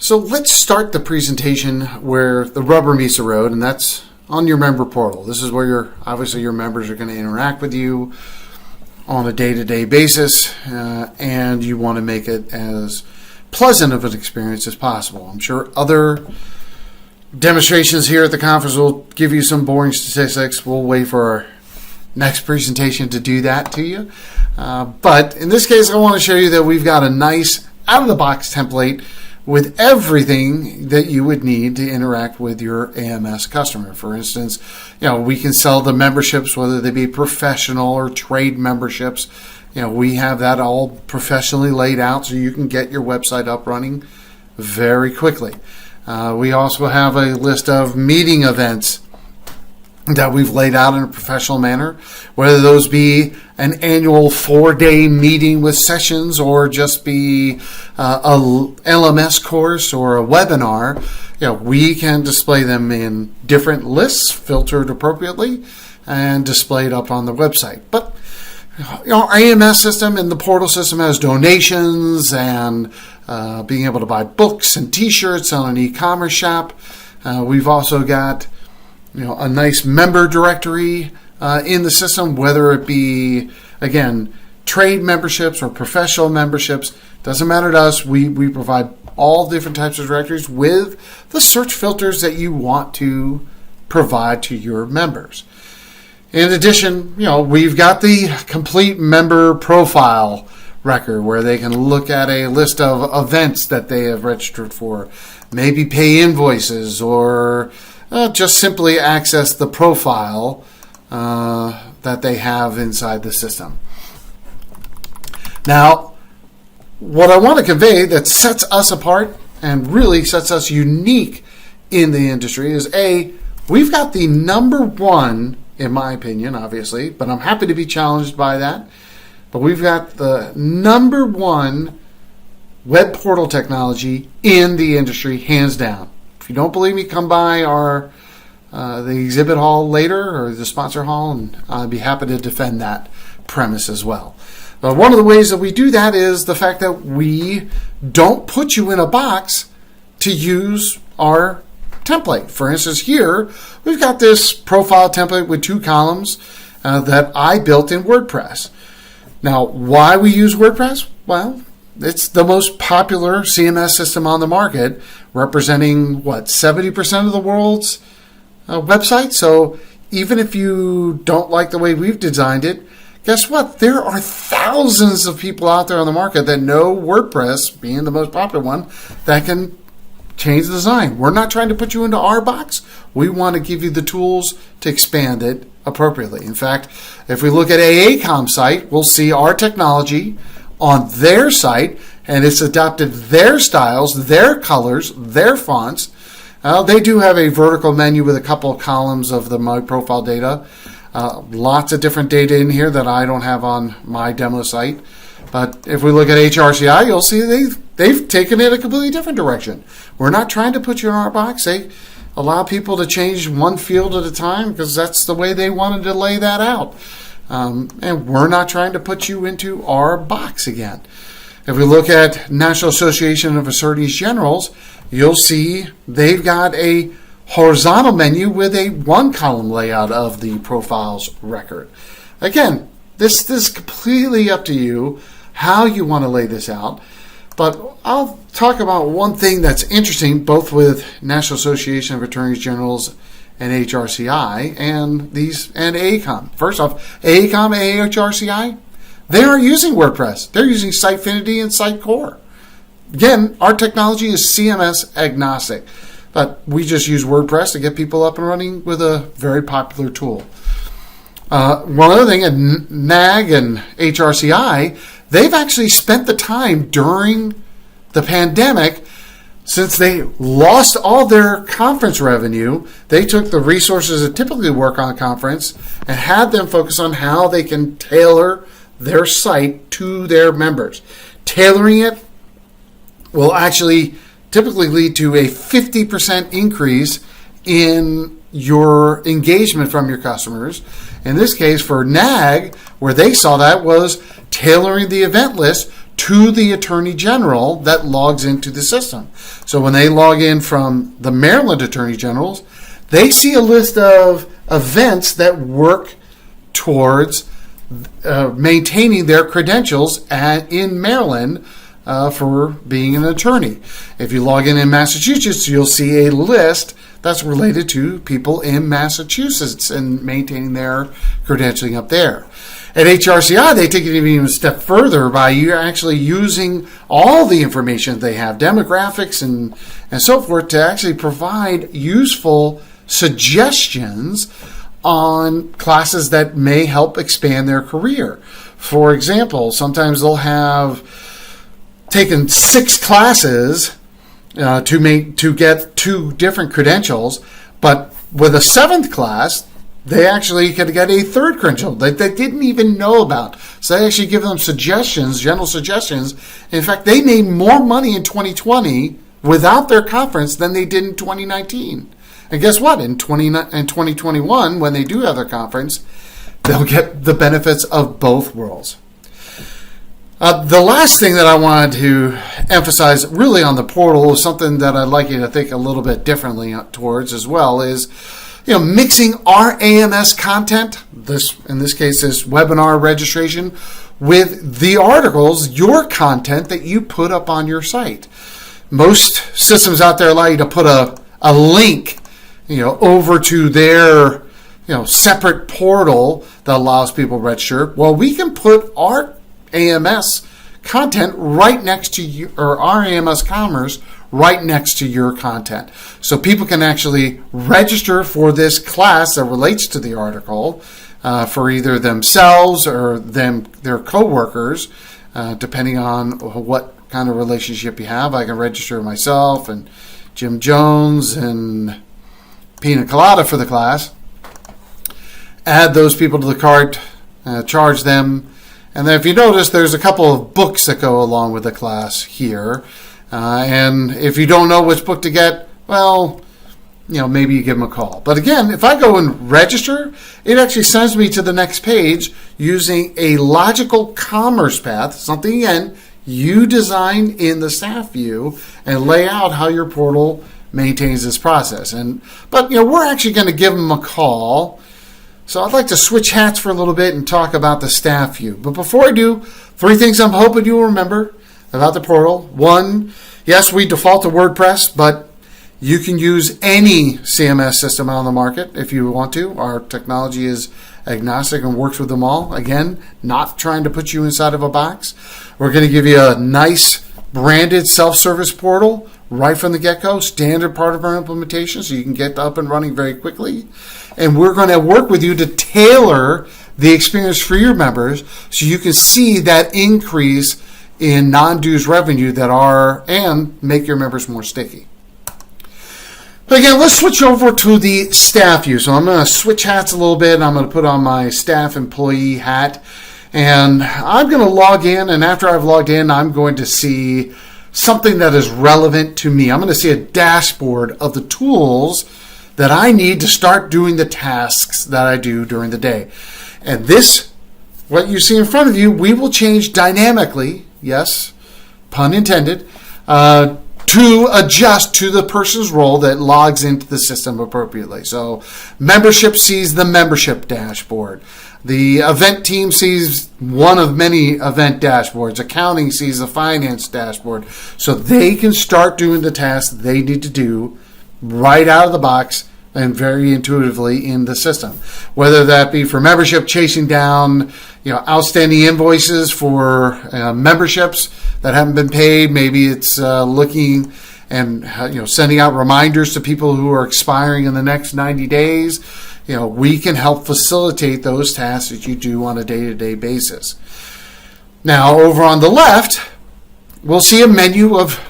So let's start the presentation where the rubber meets the road, and that's on your member portal. This is where obviously your members are going to interact with you on a day-to-day basis, and you want to make it as pleasant of an experience as possible. I'm sure other demonstrations here at the conference will give you some boring statistics. We'll wait for our next presentation to do that to you. But in this case, I want to show you that we've got a nice out-of-the-box template with everything that you would need to interact with your AMS customer. For instance, we can sell the memberships, whether they be professional or trade memberships. We have that all professionally laid out so you can get your website up running very quickly. We also have a list of meeting events that we've laid out in a professional manner, whether those be an annual 4-day meeting with sessions or just be a LMS course or a webinar. We can display them in different lists, filtered appropriately, and displayed up on the website. But our AMS system and the portal system has donations and being able to buy books and t-shirts on an e-commerce shop. We've also got a nice member directory in the system, whether it be, again, trade memberships or professional memberships. Doesn't matter to us. We provide all different types of directories with the search filters that you want to provide to your members. In addition, we've got the complete member profile record where they can look at a list of events that they have registered for, maybe pay invoices, or just simply access the profile that they have inside the system. Now, what I want to convey that sets us apart and really sets us unique in the industry is we've got the number one, in my opinion, obviously, but I'm happy to be challenged by that. But we've got the number one web portal technology in the industry, hands down. If you don't believe me, come by the exhibit hall later or the sponsor hall, and I'd be happy to defend that premise as well. But one of the ways that we do that is the fact that we don't put you in a box to use our template. For instance, here we've got this profile template with 2 columns that I built in WordPress. Now, why we use WordPress? Well, it's the most popular CMS system on the market, representing 70% of the world's websites. So even if you don't like the way we've designed it, guess what? There are thousands of people out there on the market that know WordPress, being the most popular one, that can change the design. We're not trying to put you into our box. We want to give you the tools to expand it appropriately. In fact, if we look at AACOM's site, we'll see our technology on their site, and it's adopted their styles, their colors, their fonts. They do have a vertical menu with a couple of columns of the My Profile data. Lots of different data in here that I don't have on my demo site. But if we look at HRCI, you'll see they've taken it a completely different direction. We're not trying to put you in our box. They allow people to change one field at a time because that's the way they wanted to lay that out. And we're not trying to put you into our box again. If we look at National Association of Attorneys Generals, you'll see they've got a horizontal menu with a 1-column layout of the profiles record. Again, this is completely up to you how you want to lay this out. But I'll talk about one thing that's interesting, both with National Association of Attorneys Generals and HRCI and AACOM. First off, AACOM and HRCI, they aren't using WordPress. They're using Sitefinity and Sitecore. Again, our technology is CMS agnostic, but we just use WordPress to get people up and running with a very popular tool. One other thing, at NAG and HRCI, they've actually spent the time during the pandemic, since they lost all their conference revenue, they took the resources that typically work on a conference and had them focus on how they can tailor their site to their members. Tailoring it will actually typically lead to a 50% increase in your engagement from your customers. In this case, for NAG, where they saw that was tailoring the event list to the Attorney General that logs into the system. So when they log in from the Maryland Attorney Generals, they see a list of events that work towards maintaining their credentials in Maryland for being an attorney. If you log in Massachusetts, you'll see a list that's related to people in Massachusetts and maintaining their credentialing up there. At HRCI, they take it even a step further by you actually using all the information they have, demographics and so forth, to actually provide useful suggestions on classes that may help expand their career. For example, sometimes they'll have taken 6 classes to get 2 different credentials, but with a 7th class, they actually could get a 3rd credential that they didn't even know about. So they actually give them suggestions, general suggestions. In fact, they made more money in 2020 without their conference than they did in 2019. And guess what? In 2021, when they do have their conference, they'll get the benefits of both worlds. The last thing that I wanted to emphasize really on the portal is something that I'd like you to think a little bit differently towards as well is, mixing our AMS content, in this case, this webinar registration, with the articles, your content that you put up on your site. Most systems out there allow you to put a link, over to their, separate portal that allows people to register. Well, we can put our AMS content right next to you, or our AMS Commerce right next to your content. So people can actually register for this class that relates to the article for either themselves or their coworkers, depending on what kind of relationship you have. I can register myself and Jim Jones and Pina Colada for the class, add those people to the cart, charge them, and then if you notice, there's a couple of books that go along with the class here. And if you don't know which book to get, well, maybe you give them a call. But again, if I go and register, it actually sends me to the next page using a logical commerce path, something, again, you design in the staff view and lay out how your portal maintains this process. But we're actually going to give them a call. So I'd like to switch hats for a little bit and talk about the staff view. But before I do, 3 things I'm hoping you'll remember about the portal. 1, yes, we default to WordPress, but you can use any CMS system on the market if you want to. Our technology is agnostic and works with them all. Again, not trying to put you inside of a box. We're going to give you a nice branded self-service portal right from the get-go, standard part of our implementation, so you can get up and running very quickly. And we're going to work with you to tailor the experience for your members so you can see that increase in non-dues revenue and make your members more sticky. But again, let's switch over to the staff view. So I'm going to switch hats a little bit. I'm going to put on my staff employee hat. And I'm going to log in. And after I've logged in, I'm going to see something that is relevant to me. I'm going to see a dashboard of the tools that I need to start doing the tasks that I do during the day. And this, what you see in front of you, we will change dynamically, yes, pun intended, to adjust to the person's role that logs into the system appropriately. So membership sees the membership dashboard. The event team sees one of many event dashboards. Accounting sees the finance dashboard. So they can start doing the tasks they need to do right out of the box and very intuitively in the system. Whether that be for membership, chasing down outstanding invoices for memberships that haven't been paid. Maybe it's looking and sending out reminders to people who are expiring in the next 90 days. We can help facilitate those tasks that you do on a day-to-day basis. Now, over on the left, we'll see a menu of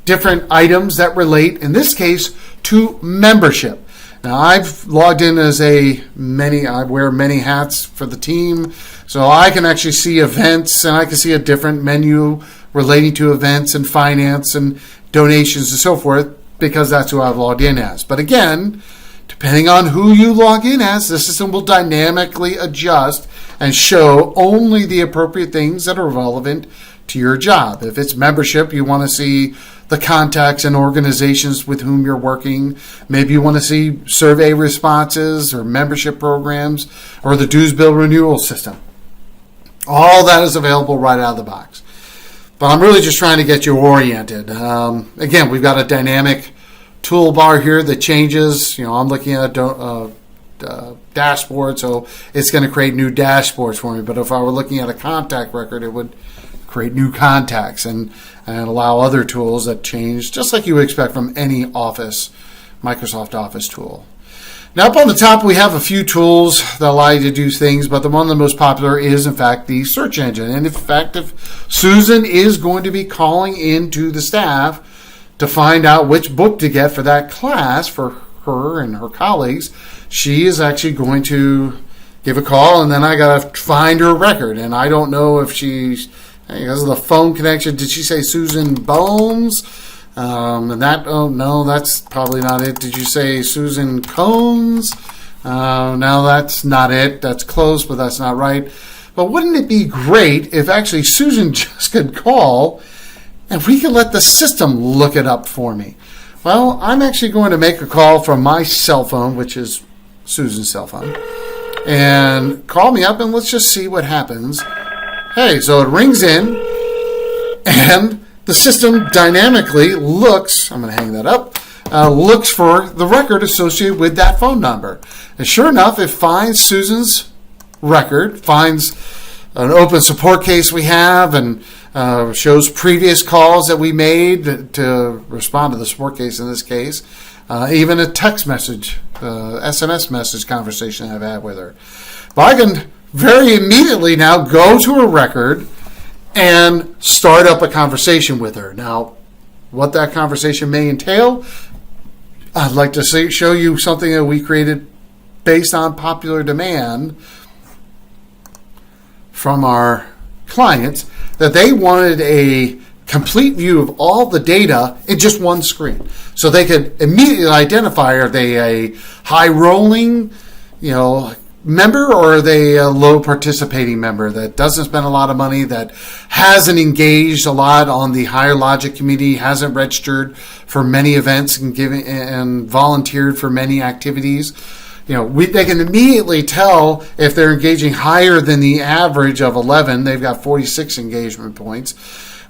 different items that relate, in this case, to membership. Now, I've logged in as I wear many hats for the team, so I can actually see events, and I can see a different menu relating to events and finance and donations and so forth, because that's who I've logged in as. But again, depending on who you log in as, the system will dynamically adjust and show only the appropriate things that are relevant to your job. If it's membership, you want to see the contacts and organizations with whom you're working. Maybe you want to see survey responses or membership programs or the dues bill renewal system. All that is available right out of the box. But I'm really just trying to get you oriented. Again, we've got a dynamic toolbar here that changes. I'm looking at a dashboard, so it's going to create new dashboards for me. But if I were looking at a contact record, it would create new contacts and allow other tools that change, just like you would expect from any Microsoft Office tool. Now, up on the top, we have a few tools that allow you to do things, but the one of the most popular is, in fact, the search engine. And in fact, if Susan is going to be calling into the staff to find out which book to get for that class for her and her colleagues, she is actually going to give a call, and then I got to find her record. And I don't know if she's, because of the phone connection, did she say Susan Bones? No, that's probably not it. Did you say Susan Cones? No, that's not it. That's close, but that's not right. But wouldn't it be great if actually Susan just could call and we could let the system look it up for me? Well, I'm actually going to make a call from my cell phone, which is Susan's cell phone, and call me up and let's just see what happens. Hey, so it rings in and the system dynamically looks, I'm going to hang that up, looks for the record associated with that phone number. And sure enough, it finds Susan's record, finds an open support case we have, and shows previous calls that we made to respond to the support case in this case. Even a text message, SMS message conversation I've had with her. But I can very immediately now go to a record and start up a conversation with her. Now, what that conversation may entail, I'd like to show you something that we created based on popular demand from our clients, that they wanted a complete view of all the data in just one screen. So they could immediately identify, are they a high rolling, member, or are they a low participating member that doesn't spend a lot of money, that hasn't engaged a lot on the higher logic community, hasn't registered for many events and volunteered for many activities. They can immediately tell if they're engaging higher than the average of 11. They've got 46 engagement points.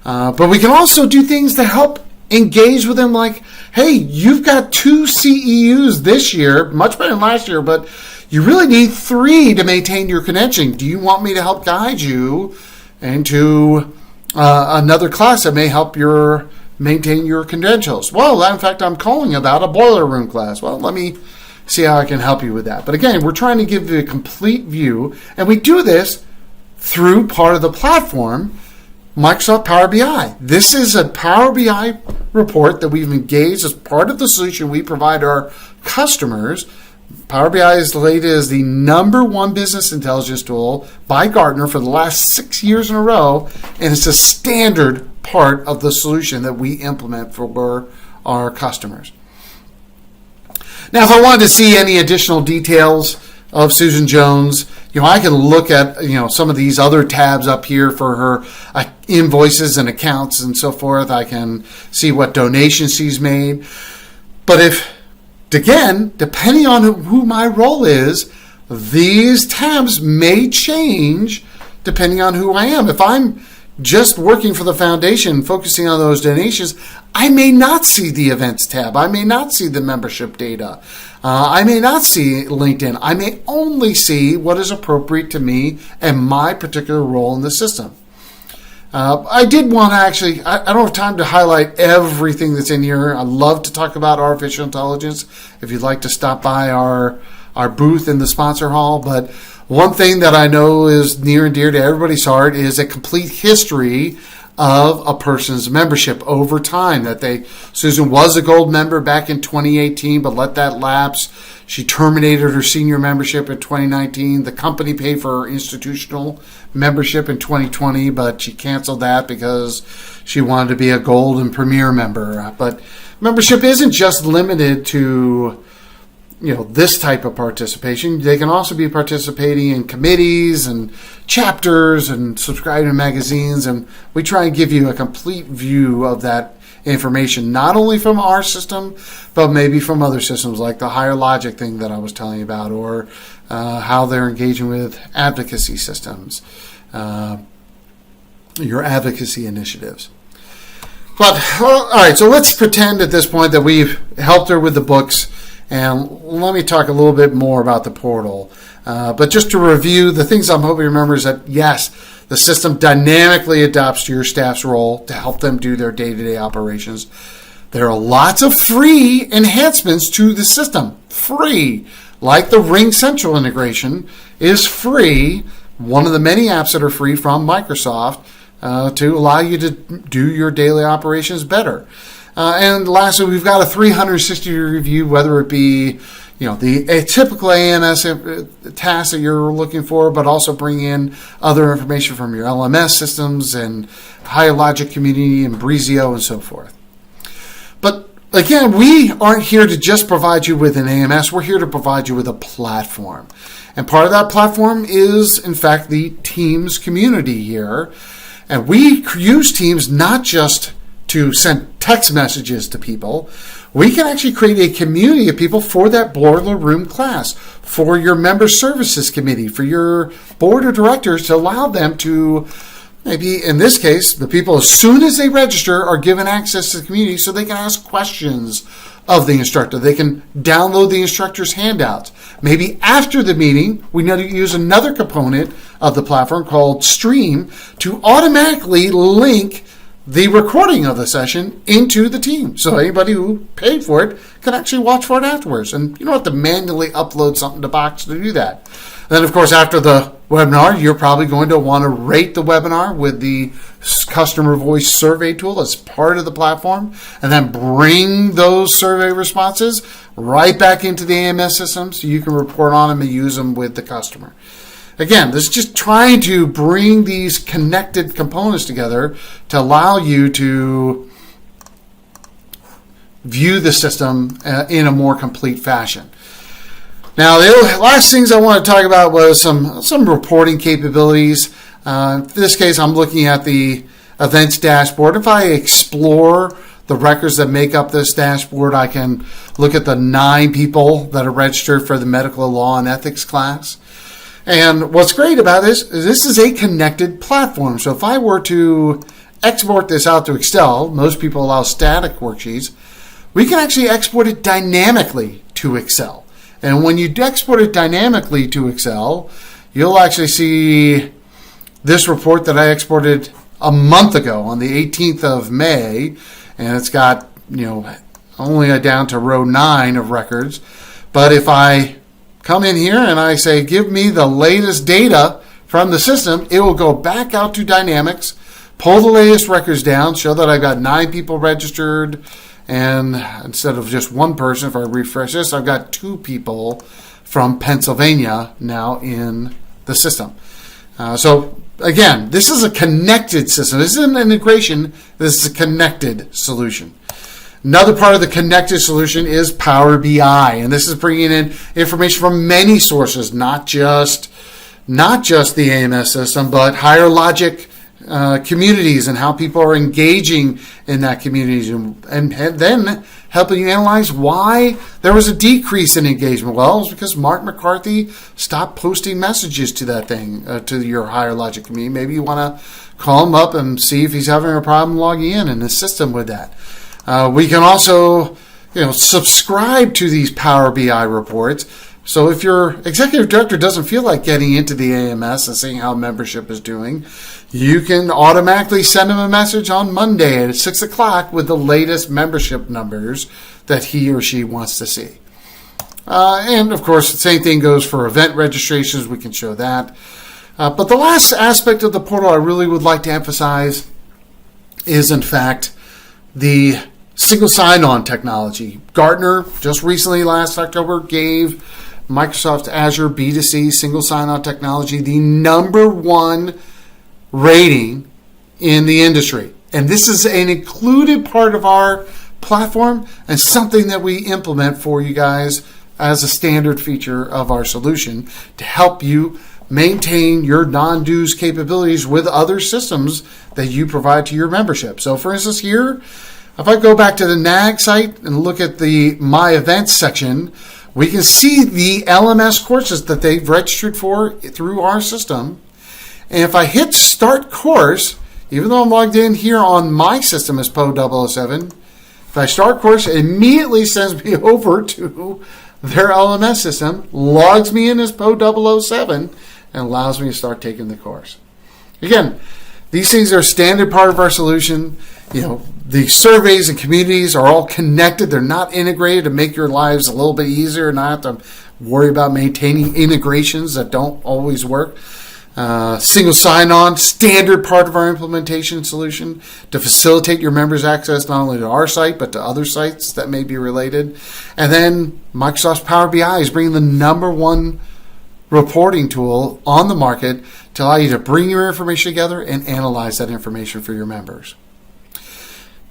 But we can also do things to help engage with them, like, hey, you've got 2 CEUs this year, much better than last year, but you really need 3 to maintain your connection. Do you want me to help guide you into another class that may help maintain your credentials? Well, in fact, I'm calling about a boiler room class. Well, let me see how I can help you with that. But again, we're trying to give you a complete view, and we do this through part of the platform, Microsoft Power BI. This is a Power BI report that we've engaged as part of the solution we provide our customers. Power BI is rated as the #1 business intelligence tool by Gartner for the last 6 years in a row, and it's a standard part of the solution that we implement for our customers. Now, if I wanted to see any additional details of Susan Jones, I can look at some of these other tabs up here for her invoices and accounts and so forth. I can see what donations she's made. But again, depending on who my role is, these tabs may change depending on who I am. If I'm just working for the foundation, focusing on those donations, I may not see the events tab. I may not see the membership data. I may not see LinkedIn. I may only see what is appropriate to me and my particular role in the system. I did want to actually, I don't have time to highlight everything that's in here. I love to talk about artificial intelligence if you'd like to stop by our booth in the sponsor hall. But one thing that I know is near and dear to everybody's heart is a complete history of a person's membership over time. Susan was a gold member back in 2018, but let that lapse. She terminated her senior membership in 2019. The company paid for her institutional membership in 2020, but she canceled that because she wanted to be a gold and premier member. But membership isn't just limited to this type of participation. They can also be participating in committees and chapters and subscribing to magazines, and we try and give you a complete view of that information, not only from our system, but maybe from other systems like the Higher Logic thing that I was telling you about, or how they're engaging with advocacy systems, your advocacy initiatives. But, all right, so let's pretend at this point that we've helped her with the books, and let me talk a little bit more about the portal. But just to review, the things I'm hoping you remember is that, yes, the system dynamically adapts to your staff's role to help them do their day-to-day operations. There are lots of free enhancements to the system. Free. Like the Ring Central integration is free. One of the many apps that are free from Microsoft to allow you to do your daily operations better. And lastly, we've got a 360-degree view, whether it be the typical AMS tasks that you're looking for, but also bring in other information from your LMS systems and Higher Logic community and Breezio and so forth. But again, we aren't here to just provide you with an AMS. We're here to provide you with a platform. And part of that platform is, in fact, the Teams community here. And we use Teams not just to send text messages to people. We can actually create a community of people for that boiler room class, for your member services committee, for your board of directors, to allow them to, maybe in this case, the people as soon as they register are given access to the community so they can ask questions of the instructor. They can download the instructor's handouts. Maybe after the meeting, we need to use another component of the platform called Stream to automatically link the recording of the session into the team. So anybody who paid for it can actually watch for it afterwards. And you don't have to manually upload something to Box to do that. And then, of course, after the webinar, you're probably going to want to rate the webinar with the customer voice survey tool as part of the platform, and then bring those survey responses right back into the AMS system so you can report on them and use them with the customer. Again, this is just trying to bring these connected components together to allow you to view the system in a more complete fashion. Now, the last things I want to talk about was some reporting capabilities. In this case, I'm looking at the events dashboard. If I explore the records that make up this dashboard, I can look at the 9 people that are registered for the medical law and ethics class. And what's great about this is a connected platform. So if I were to export this out to Excel, most people allow static worksheets, we can actually export it dynamically to Excel. And when you export it dynamically to Excel, you'll actually see this report that I exported a month ago on the 18th of May, and it's got, only down to row 9 of records. But if I come in here and I say, give me the latest data from the system, it will go back out to Dynamics, pull the latest records down, show that I've got 9 people registered, and instead of just one person, if I refresh this, I've got 2 people from Pennsylvania now in the system. So again, this is a connected system. This isn't an integration. This is a connected solution. Another part of the connected solution is Power BI, and this is bringing in information from many sources, not just the AMS system, but Higher Logic communities and how people are engaging in that community, and then helping you analyze why there was a decrease in engagement. Well, it's because Mark McCarthy stopped posting messages to that thing, to your Higher Logic community. Maybe you want to call him up and see if he's having a problem logging in the system with that. We can also, subscribe to these Power BI reports. So if your executive director doesn't feel like getting into the AMS and seeing how membership is doing, you can automatically send him a message on Monday at 6 o'clock with the latest membership numbers that he or she wants to see. And of course, the same thing goes for event registrations. We can show that. But the last aspect of the portal I really would like to emphasize is, in fact, the single sign-on technology. Gartner just recently, last October, gave Microsoft Azure B2C single sign-on technology the #1 rating in the industry. And this is an included part of our platform and something that we implement for you guys as a standard feature of our solution to help you maintain your non-dues capabilities with other systems that you provide to your membership. So for instance here, if I go back to the NAG site and look at the My Events section, we can see the LMS courses that they've registered for through our system. And if I hit Start Course, even though I'm logged in here on my system as PO007, if I start course, it immediately sends me over to their LMS system, logs me in as PO007, and allows me to start taking the course. Again, these things are a standard part of our solution. The surveys and communities are all connected. They're not integrated to make your lives a little bit easier, not to worry about maintaining integrations that don't always work. Single sign-on, standard part of our implementation solution to facilitate your members' access not only to our site, but to other sites that may be related. And then Microsoft's Power BI is bringing the number one reporting tool on the market to allow you to bring your information together and analyze that information for your members.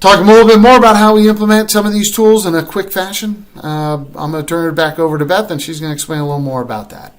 Talking a little bit more about how we implement some of these tools in a quick fashion. I'm going to turn it back over to Beth, and she's going to explain a little more about that.